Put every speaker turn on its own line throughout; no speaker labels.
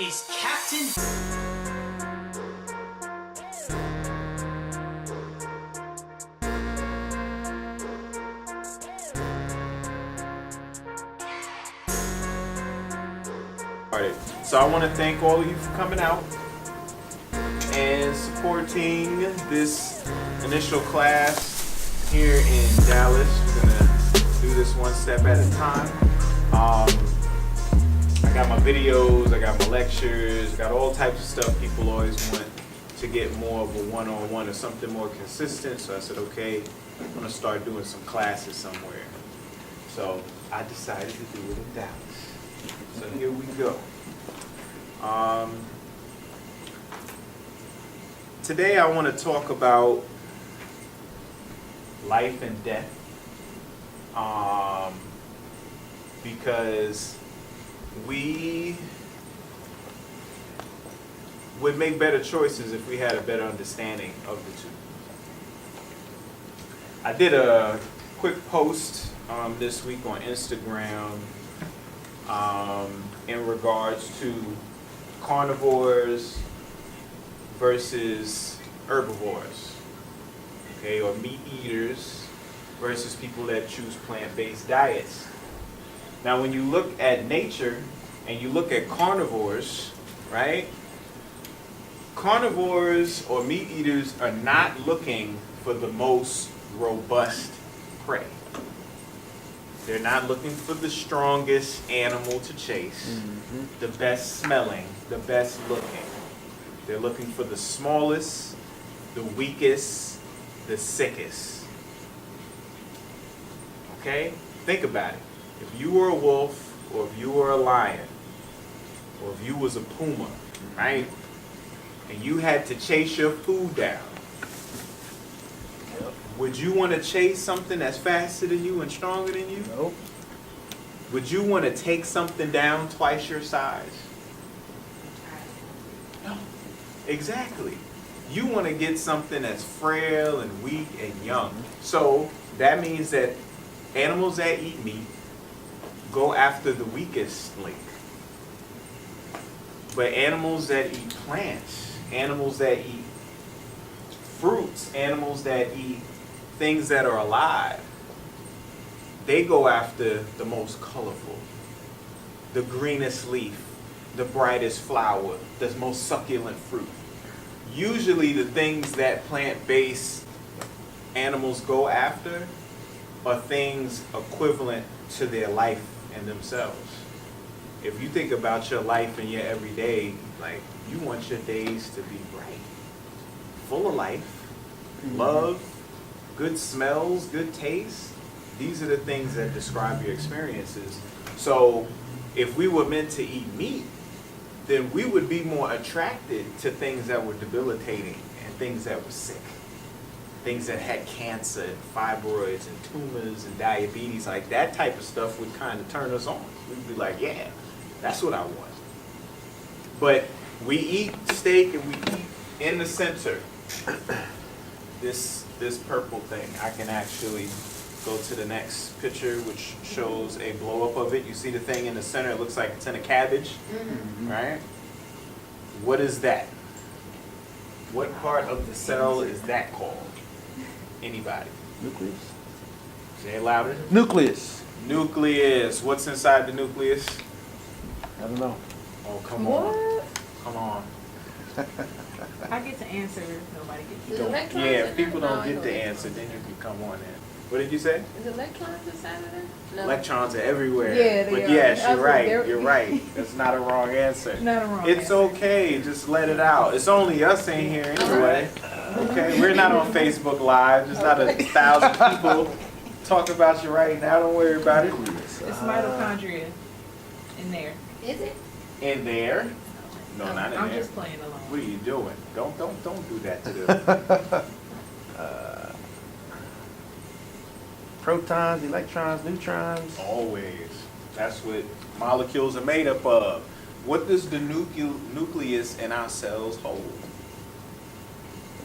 is Captain.
So I want to thank all of you for coming out and supporting this initial class here in Dallas. We're going to do this one step at a time. I got my videos, I got my lectures, got all types of stuff. People always want to get more of a one-on-one or something more consistent. So I said, okay, I'm going to start doing some classes somewhere. So I decided to do it in Dallas. So here we go. Today I want to talk about life and death, because we would make better choices if we had a better understanding of the two. I did a quick post this week on Instagram in regards to carnivores versus herbivores, okay, or meat eaters versus people that choose plant-based diets. Now, when you look at nature and you look at carnivores, right? Carnivores or meat eaters are not looking for the most robust prey. They're not looking for the strongest animal to chase, the best smelling, the best looking. They're looking for the smallest, the weakest, the sickest. Okay? Think about it. If you were a wolf, or if you were a lion, or if you was a puma, right? And you had to chase your food down, would you want to chase something that's faster than you and stronger than you?
Nope.
Would you want to take something down twice your size? No. Exactly. You want to get something that's frail and weak and young. So that means that animals that eat meat go after the weakest link. But animals that eat plants, animals that eat fruits, animals that eat things that are alive, they go after the most colorful, the greenest leaf, the brightest flower, the most succulent fruit. Usually the things that plant-based animals go after are things equivalent to their life and themselves. If you think about your life and your everyday, like, you want your days to be bright, full of life, love, good smells, good taste. These are the things that describe your experiences. So if we were meant to eat meat, then we would be more attracted to things that were debilitating and things that were sick. Things that had cancer and fibroids and tumors and diabetes. Like, that type of stuff would kind of turn us on. We'd be like, yeah, that's what I want. But we eat steak and we eat in the center this purple thing. I can actually go to the next picture, which shows a blow up of it. You see the thing in the center, it looks like it's in a cabbage, right? What is that? What part of the cell is that called? Anybody?
Nucleus.
Say it louder.
Nucleus.
Nucleus. What's inside the nucleus?
I don't know.
Oh, come on. Come on.
I get to answer if nobody gets to.
Don't, yeah, if people don't get the answer, then you can come on in. What did you say?
Is electrons inside of there? No.
Electrons are everywhere.
Yeah, they
but
are.
yes, you're right.
They're-
You're right. That's not a wrong answer.
Not a wrong
It's
answer.
okay. Just let it out. It's only us in here anyway. Okay, we're not on Facebook Live. There's not 1,000 people talking about you right now. Don't worry about it.
It's mitochondria in there.
Is it?
In there? No, not in
I'm
there.
just playing along.
What are you doing? Don't do that to them.
Protons, electrons, neutrons.
Always. That's what molecules are made up of. What does the nucleus in our cells hold?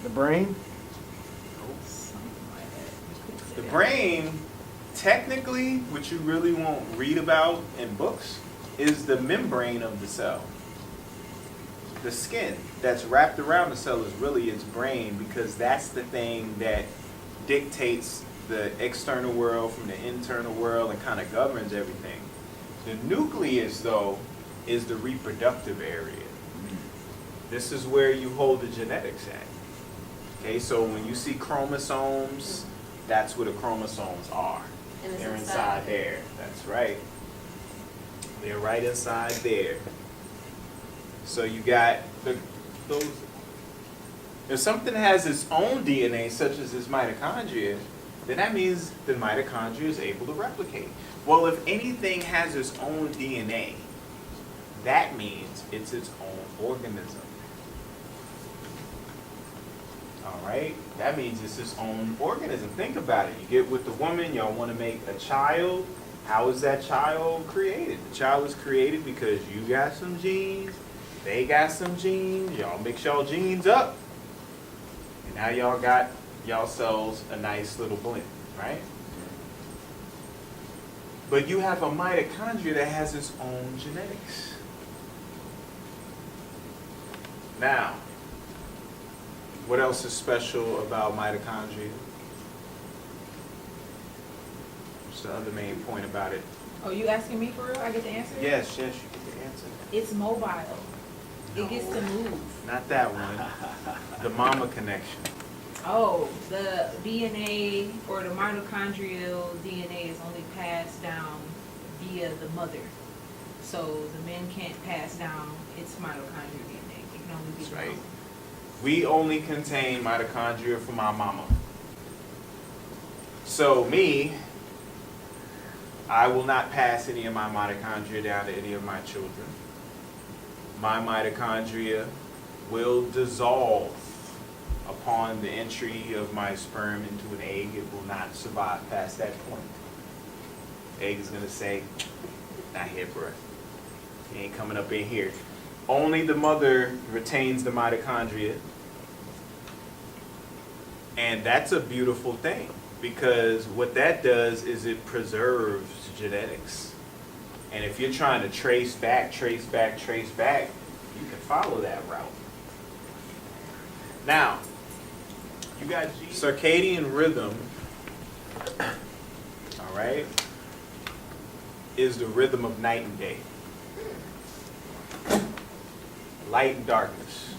The brain.
Something like that. You could say
The
that.
brain, technically, what you really won't read about in books is the membrane of the cell. the skin that's wrapped around the cell is really its brain, because that's the thing that dictates the external world from the internal world and kind of governs everything. The nucleus, though, is the reproductive area. This is where you hold the genetics at. Okay, so when you see chromosomes, that's where the chromosomes are.
And it's
They're
inside
inside there. That's right. They're right inside there. So you got those. If something has its own DNA, such as its mitochondria, then that means the mitochondria is able to replicate. Well, if anything has its own DNA, that means it's its own organism. All right? That means it's its own organism. Think about it. You get with the woman, y'all want to make a child. How is that child created? The child is created because you got some genes, they got some genes, y'all mix y'all genes up, and now y'all got y'all cells a nice little blend, right? But you have a mitochondria that has its own genetics. Now, what else is special about mitochondria? What's the other main point about it?
Oh, you asking me for real? I get the answer?
Yes, yes, you get the answer.
It's mobile. It gets to move.
Not that one. The mama connection.
Oh, the DNA or the mitochondrial DNA is only passed down via the mother. So the men can't pass down its mitochondrial DNA. It can only be
That's
the
right.
mama.
We only contain mitochondria from our mama. So me, I will not pass any of my mitochondria down to any of my children. My mitochondria will dissolve upon the entry of my sperm into an egg. It will not survive past that point. Egg is gonna say, not here, bro. He ain't coming up in here. Only the mother retains the mitochondria. And that's a beautiful thing, because what that does is it preserves genetics. And if you're trying to trace back, you can follow that route. Now, you got circadian rhythm, all right, is the rhythm of night and day. Light and darkness.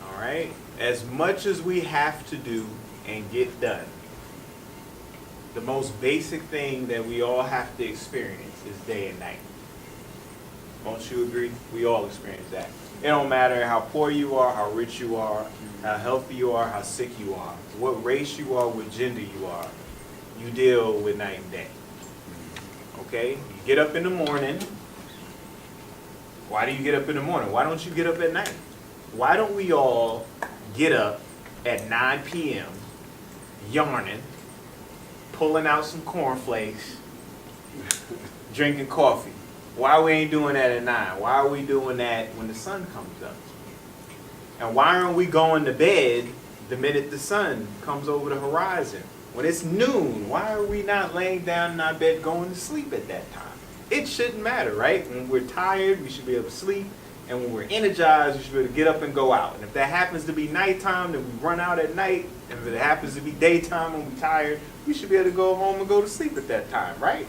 All right? As much as we have to do and get done, the most basic thing that we all have to experience is day and night. Won't you agree? We all experience that. It don't matter how poor you are, how rich you are, how healthy you are, how sick you are, what race you are, what gender you are. You deal with night and day. Okay? You get up in the morning. Why do you get up in the morning? Why don't you get up at night? Why don't we all get up at 9 p.m. yarning, pulling out some cornflakes, drinking coffee? Why we ain't doing that at 9? Why are we doing that when the sun comes up? And why aren't we going to bed the minute the sun comes over the horizon? When it's noon, why are we not laying down in our bed going to sleep at that time? It shouldn't matter, right? When we're tired, we should be able to sleep. And when we're energized, we should be able to get up and go out. And if that happens to be nighttime, then we run out at night. And if it happens to be daytime and we're tired, we should be able to go home and go to sleep at that time, right?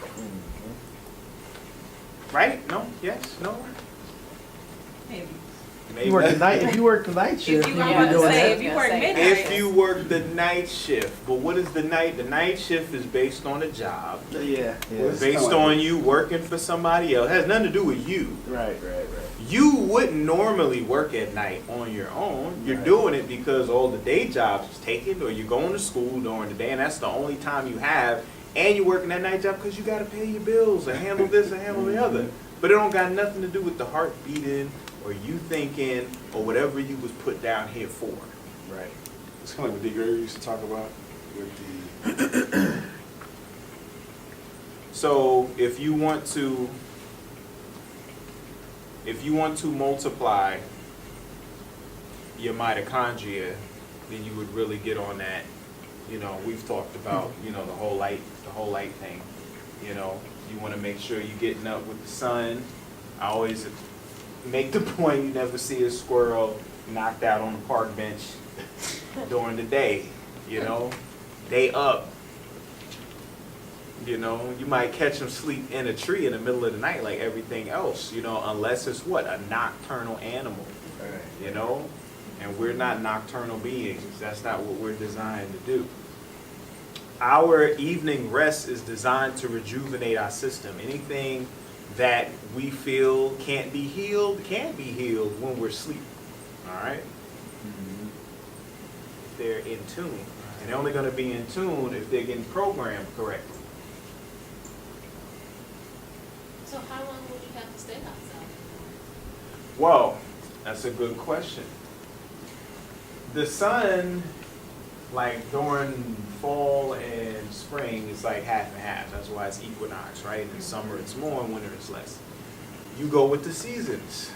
Right? No? Yes? No?
Maybe.
Maybe.
You work the night. If you work the night shift,
If
you
you
be
want to
doing
say,
that.
if you work
If
midnight.
If you work the night shift, but what is the night? The night shift is based on a job.
Yeah.
It's based on you working for somebody else. It has nothing to do with you.
Right.
You wouldn't normally work at night on your own. You're
Right.
doing it because all the day jobs is taken, or you're going to school during the day, and that's the only time you have. And you're working that night job because you got to pay your bills or handle this or handle the other. But it don't got nothing to do with the heart beating or you thinking or whatever you was put down here for.
Right.
It's kind of like what D. Gray used to talk about with the.
So if you want to multiply your mitochondria, then you would really get on that. You know, we've talked about, you know, the whole light thing. You know, you want to make sure you're getting up with the sun. I always make the point you never see a squirrel knocked out on the park bench during the day, you know? They up. You know, you might catch them sleep in a tree in the middle of the night like everything else, you know, unless it's what? A nocturnal animal, you know? And we're not nocturnal beings. That's not what we're designed to do. Our evening rest is designed to rejuvenate our system. Anything that we feel can't be healed can be healed when we're asleep. All right? If they're in tune. And they're only going to be in tune if they're getting programmed correctly.
So how long would you have to stay outside?
Well, that's a good question. The sun, like during fall and spring, is like half and half. That's why it's equinox, right? In summer it's more, in winter it's less. You go with the seasons.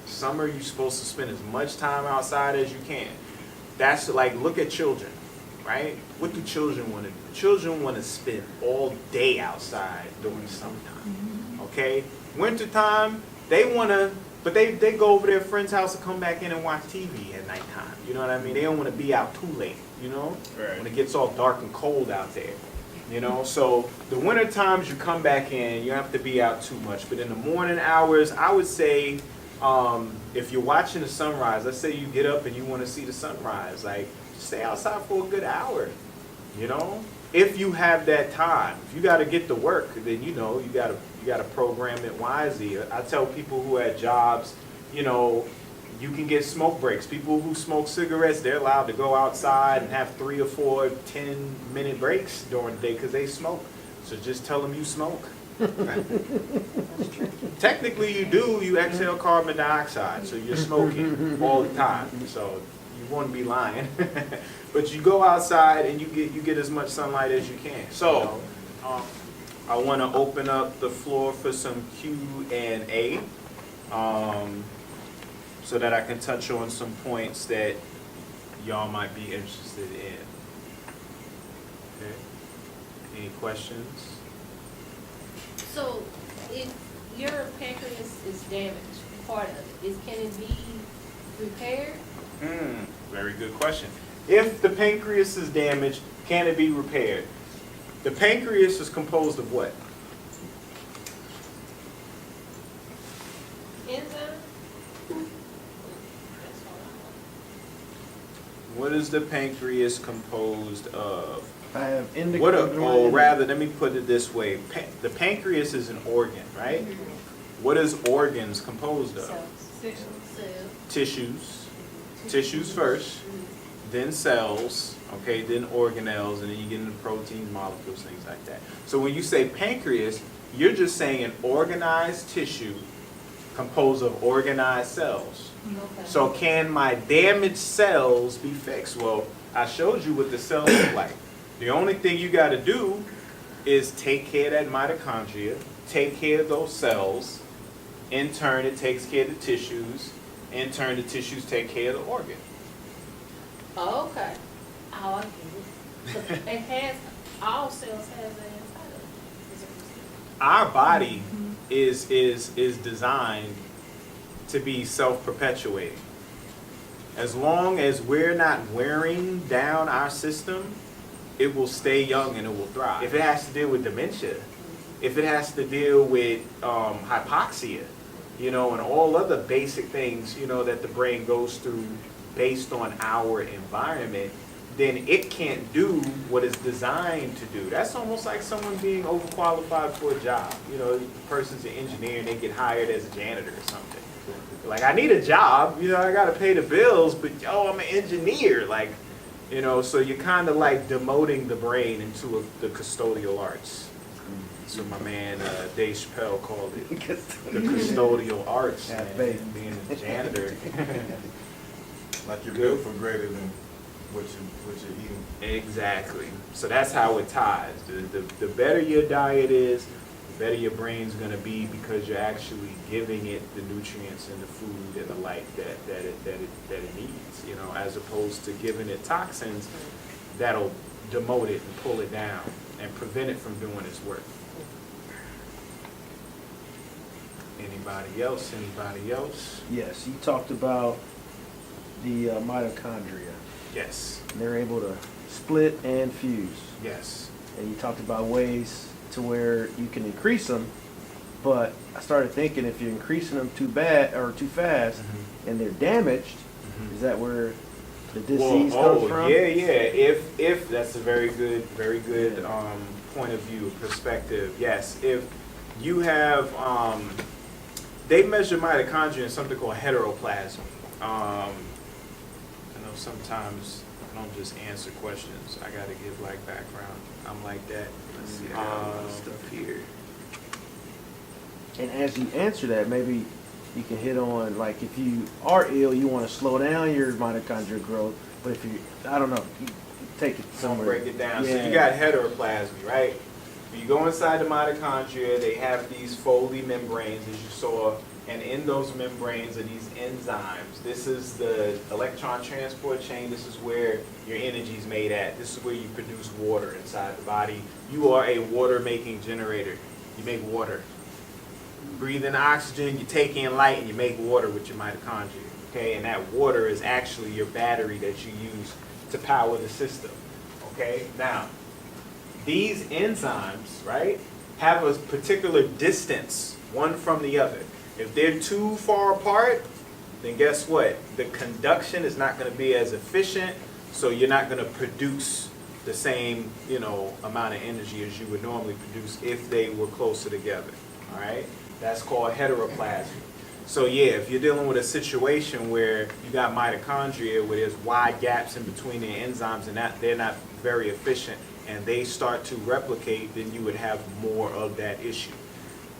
Summer, you're supposed to spend as much time outside as you can. That's like, look at children, right? What do children want to do? Children want to spend all day outside during summertime, okay? Wintertime, they want to, but they go over to their friend's house and come back in and watch TV at nighttime. You know what I mean? They don't want to be out too late, you know?
Right.
When it gets all dark and cold out there, you know? So the winter times you come back in, you don't have to be out too much. But in the morning hours, I would say, if you're watching the sunrise, let's say you get up and you want to see the sunrise, like stay outside for a good hour, you know? If you have that time. If you got to get to work, then you know you got to program it wisely. I tell people who have jobs, you know, you can get smoke breaks. People who smoke cigarettes, they're allowed to go outside and have 3 or 4 10-minute breaks during the day because they smoke. So just tell them you smoke. Technically you do, you exhale carbon dioxide, so you're smoking all the time. So you won't be lying. But you go outside and you get as much sunlight as you can. So I want to open up the floor for some Q&A. So that I can touch on some points that y'all might be interested in. Okay. Any questions?
So if your pancreas is damaged, part of it, can it be repaired?
Very good question. If the pancreas is damaged, can it be repaired? The pancreas is composed of what?
Enzyme?
What is the pancreas composed of?
I have
Or rather, let me put it this way. The pancreas is an organ, right? What is organs composed of? Tissues. Tissues first, then cells, okay, then organelles, and then you get into proteins, molecules, things like that. So when you say pancreas, you're just saying an organized tissue composed of organized cells.
Okay.
So can my damaged cells be fixed? Well, I showed you what the cells look like. The only thing you got to do is take care of that mitochondria, take care of those cells. In turn, it takes care of the tissues. In turn, the tissues take care of the organ.
Oh, okay. Oh, I get it. It has, all cells has that inside of it.
Our body is designed to be self-perpetuating. As long as we're not wearing down our system, it will stay young and it will thrive. If it has to deal with dementia, if it has to deal with hypoxia, you know, and all other basic things, you know, that the brain goes through based on our environment, then it can't do what it's designed to do. That's almost like someone being overqualified for a job. You know, the person's an engineer and they get hired as a janitor or something. Like, I need a job, you know, I gotta pay the bills, but yo, I'm an engineer. Like, you know, so you're kind of like demoting the brain into the custodial arts. So my man Dave Chappelle called it the custodial arts, man, being a janitor.
Like you're built for greater than what you're eating.
Exactly. So that's how it ties. The better your diet is, the better your brain's going to be, because you're actually giving it the nutrients and the food and the light that it needs, you know, as opposed to giving it toxins that'll demote it and pull it down and prevent it from doing its work. Anybody else? Anybody else?
Yes, you talked about the mitochondria.
Yes.
And they're able to split and fuse.
Yes.
And you talked about ways to where you can increase them, but I started thinking if you're increasing them too bad or too fast and they're damaged, is that where the disease comes from?
Yeah. If that's a very good point of view, perspective. Yes. If you have, they measure mitochondria in something called heteroplasm. I know sometimes I don't just answer questions. I gotta give like background. I'm like that.
Let's see, I got a lot of
Stuff here.
And as you answer that, maybe you can hit on, like, if you are ill, you want to slow down your mitochondrial growth. But if you, I don't know, you take it
I'll
somewhere.
break it down. So
Yeah.
you got heteroplasmy, right? When you go inside the mitochondria, they have these Foley membranes, as you saw, and in those membranes are these enzymes. This is the electron transport chain. This is where your energy is made at. This is where you produce water inside the body. You are a water-making generator. You make water. Breathe in oxygen, you take in light, and you make water with your mitochondria. Okay, and that water is actually your battery that you use to power the system. Okay, now these enzymes, right, have a particular distance one from the other. If they're too far apart, then guess what? The conduction is not going to be as efficient, so you're not going to produce the same, amount of energy as you would normally produce if they were closer together. All right, that's called heteroplasmy. So yeah, if you're dealing with a situation where you got mitochondria where there's wide gaps in between the enzymes and they're not very efficient and they start to replicate, then you would have more of that issue.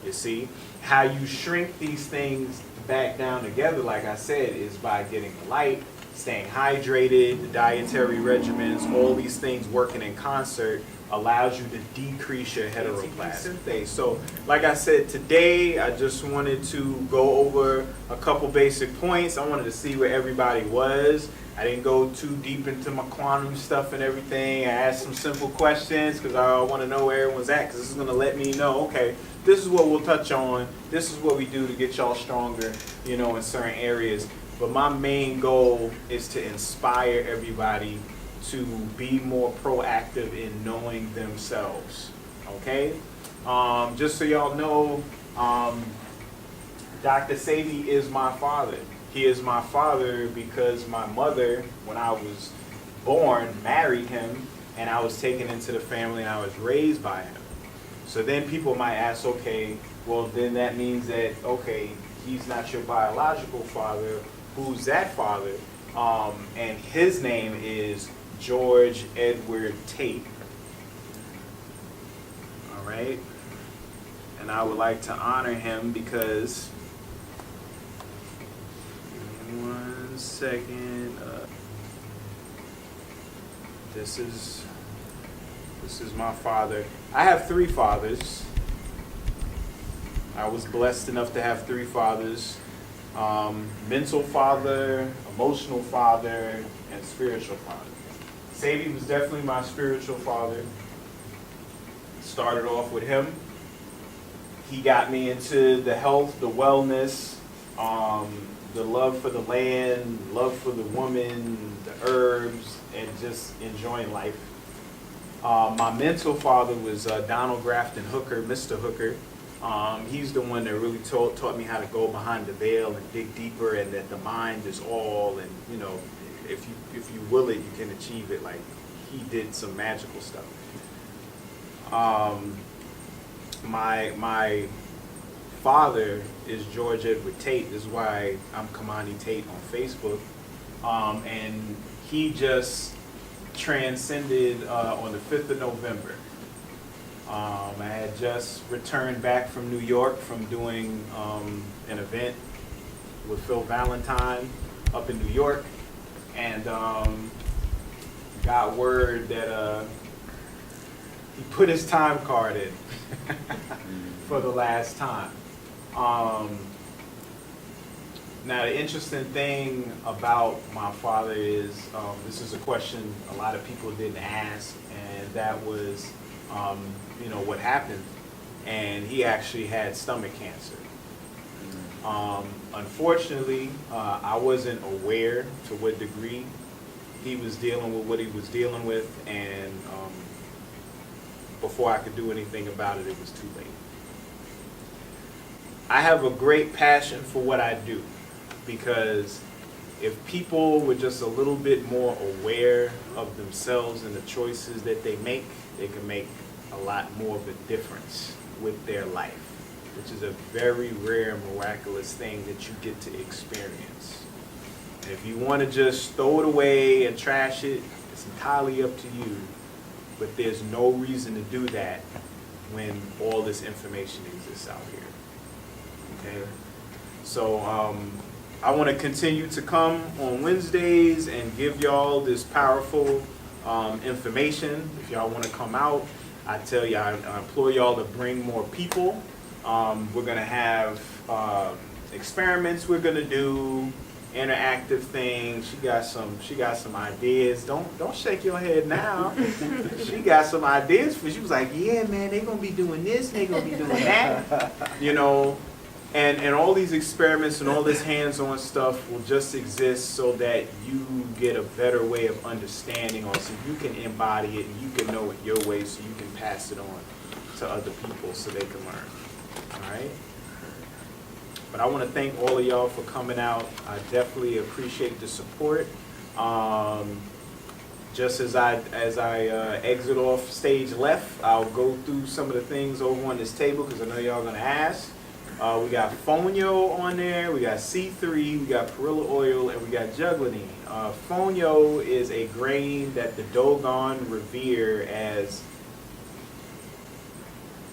You see, how you shrink these things back down together, like I said, is by getting the light, staying hydrated, the dietary regimens, all these things working in concert allows you to decrease your heteroplasm. So, like I said, today I just wanted to go over a couple basic points. I wanted to see where everybody was. I didn't go too deep into my quantum stuff and everything. I asked some simple questions because I want to know where everyone's at, because this is going to let me know, okay, this is what we'll touch on. This is what we do to get y'all stronger, in certain areas. But my main goal is to inspire everybody to be more proactive in knowing themselves, okay? Just so y'all know, Dr. Sadie is my father. He is my father because my mother, when I was born, married him, and I was taken into the family and I was raised by him. So then people might ask, okay, well then that means that, okay, he's not your biological father. Who's that father? And his name is George Edward Tate. All right. And I would like to honor him because, give me 1 second. This is my father. I have 3 fathers. I was blessed enough to have 3 fathers. Mental father, emotional father, and spiritual father. Sadie was definitely my spiritual father. Started off with him. He got me into the health, the wellness, the love for the land, love for the woman, the herbs, and just enjoying life. My mental father was Donald Grafton Hooker, Mr. Hooker. He's the one that really taught me how to go behind the veil and dig deeper, and that the mind is all, and if you will it, you can achieve it. Like, he did some magical stuff. My father is George Edward Tate. This is why I'm Kamani Tate on Facebook. And he just transcended on the 5th of November. I had just returned back from New York from doing an event with Phil Valentine up in New York, and got word that he put his time card in for the last time. Now, the interesting thing about my father is, this is a question a lot of people didn't ask, and that was, what happened. And he actually had stomach cancer. Unfortunately, I wasn't aware to what degree he was dealing with what he was dealing with, and before I could do anything about it, it was too late. I have a great passion for what I do, because if people were just a little bit more aware of themselves and the choices that they can make a lot more of a difference with their life, which is a very rare, miraculous thing that you get to experience. And if you want to just throw it away and trash it, it's entirely up to you. But there's no reason to do that when all this information exists out here. Okay? So I want to continue to come on Wednesdays and give y'all this powerful information. If y'all want to come out, I tell you, I implore y'all to bring more people. We're going to have experiments we're going to do, interactive things. She got some ideas. Don't shake your head now. She got some ideas for you. She was like, yeah, man, they're going to be doing this, they're going to be doing that. You know, and all these experiments and all this hands-on stuff will just exist so that you get a better way of understanding, or so you can embody it and you can know it your way, so you can pass it on to other people so they can learn. All right? But I want to thank all of y'all for coming out. I definitely appreciate the support. Just as I exit off stage left, I'll go through some of the things over on this table, because I know y'all going to ask. We got fonio on there, we got C3, we got perilla oil, and we got juglonine. Fonio is a grain that the Dogon revere as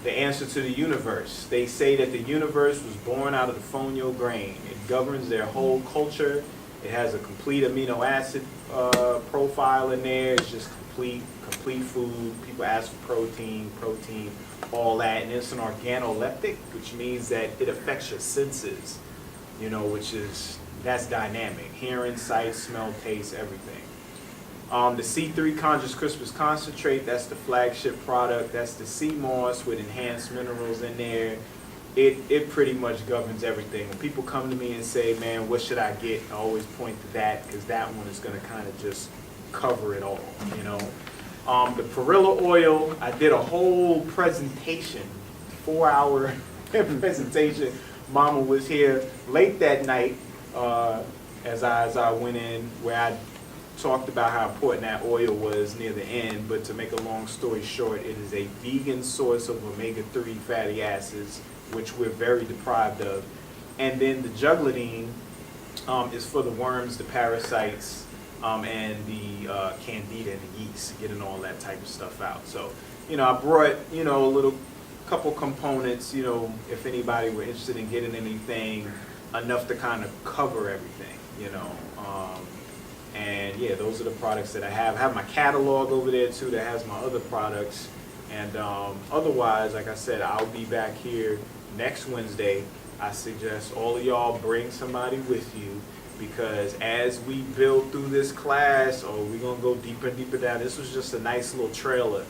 the answer to the universe. They say that the universe was born out of the fonio grain. It governs their whole culture. It has a complete amino acid profile in there. It's just complete food. People ask for protein, all that, and it's an organoleptic, which means that it affects your senses, you know, that's dynamic. Hearing, sight, smell, taste, everything. The C3 Conscious Crispus Concentrate, that's the flagship product. That's the sea moss with enhanced minerals in there. It pretty much governs everything. When people come to me and say, man, what should I get? I always point to that, because that one is going to kind of just cover it all, you know. The perilla oil, I did a whole presentation, 4-hour presentation. Mama was here late that night as I went in, where I talked about how important that oil was near the end. But to make a long story short, it is a vegan source of omega-3 fatty acids, which we're very deprived of. And then the juglonine is for the worms, the parasites, and the candida and the yeast, getting all that type of stuff out. So, you know, I brought, you know, a couple components, you know, if anybody were interested in getting anything, enough to kind of cover everything, you know. And yeah, those are the products that I have. I have my catalog over there too that has my other products. And otherwise, like I said, I'll be back here next Wednesday. I suggest all of y'all bring somebody with you, because as we build through this class, we're going to go deeper and deeper down. This was just a nice little trailer.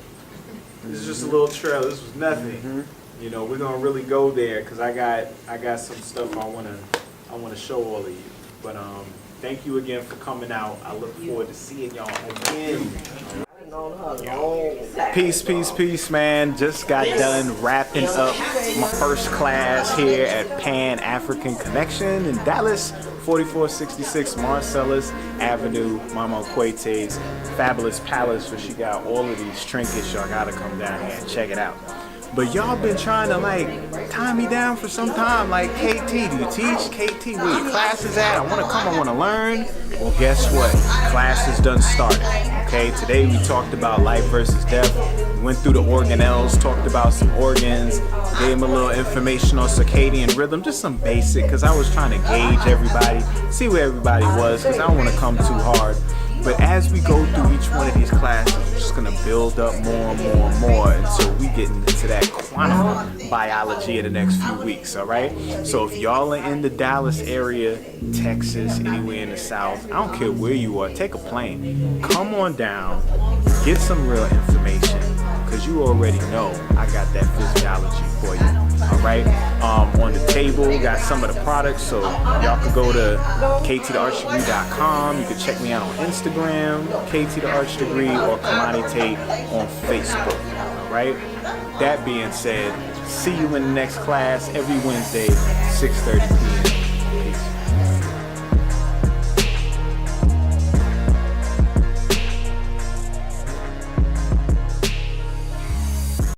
This is just a little trailer. This was nothing. You know, we're going to really go there, because I got some stuff I want to show all of you. But thank you again for coming out. I look forward to seeing y'all again. Peace, man. Just got done wrapping up my first class here at Pan African Connection in Dallas, 4466 Marsalis Avenue, Mama Quayte's Fabulous Palace, where she got all of these trinkets. Y'all gotta come down here and check it out. But y'all been trying to like tie me down for some time, like, KT, do you teach? KT, where your class is at? I want to come, I want to learn. Well, guess what? Class is done started. Okay, today we talked about life versus death. We went through the organelles, talked about some organs, gave them a little information on circadian rhythm, just some basic, because I was trying to gauge everybody, see where everybody was, because I don't want to come too hard. But as we go through each one of these classes, we're just going to build up more and more and more until we get into that quantum biology in the next few weeks, all right? So if y'all are in the Dallas area, Texas, anywhere in the South, I don't care where you are, take a plane. Come on down, get some real information, because you already know I got that physiology for you. right? On the table, got some of the products, so y'all can go to ktthearchdegree.com. You can check me out on Instagram, ktthearchdegree, or Kamani Tate on Facebook, all right? That being said, see you in the next class every Wednesday, 6:30 p.m.